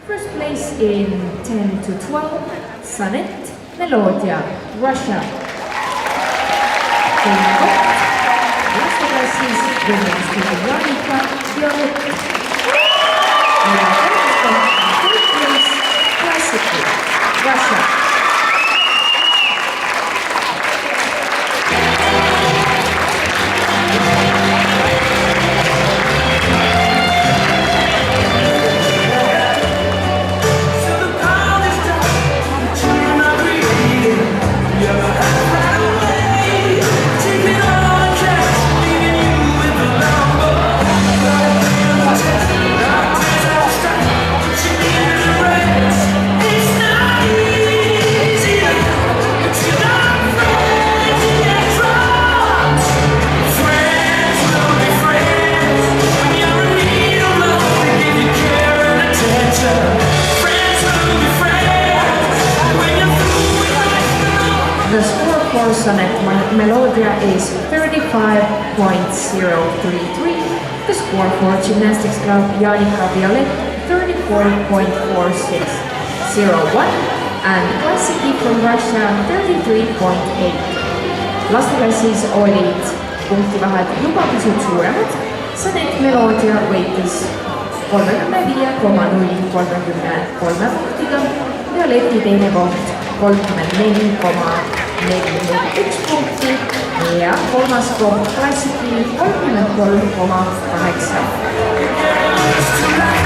First place in 10 to 12, Sonnet Melodia, Russia. Last place is women's Janika Violet. Third place, Classical, Russia. The score for Sonnet Melodia is 35.033. The score for Gymnastics Club Janika Violet 34.4601 and Classici from Russia 33.8. Lasteklassis olid punktivahed juba pisut suuremad. Sonnet Melodia võitis 35,033 punktiga, Violeti teine koht 34,441 punkti ja kolmas koht Classici 33,8.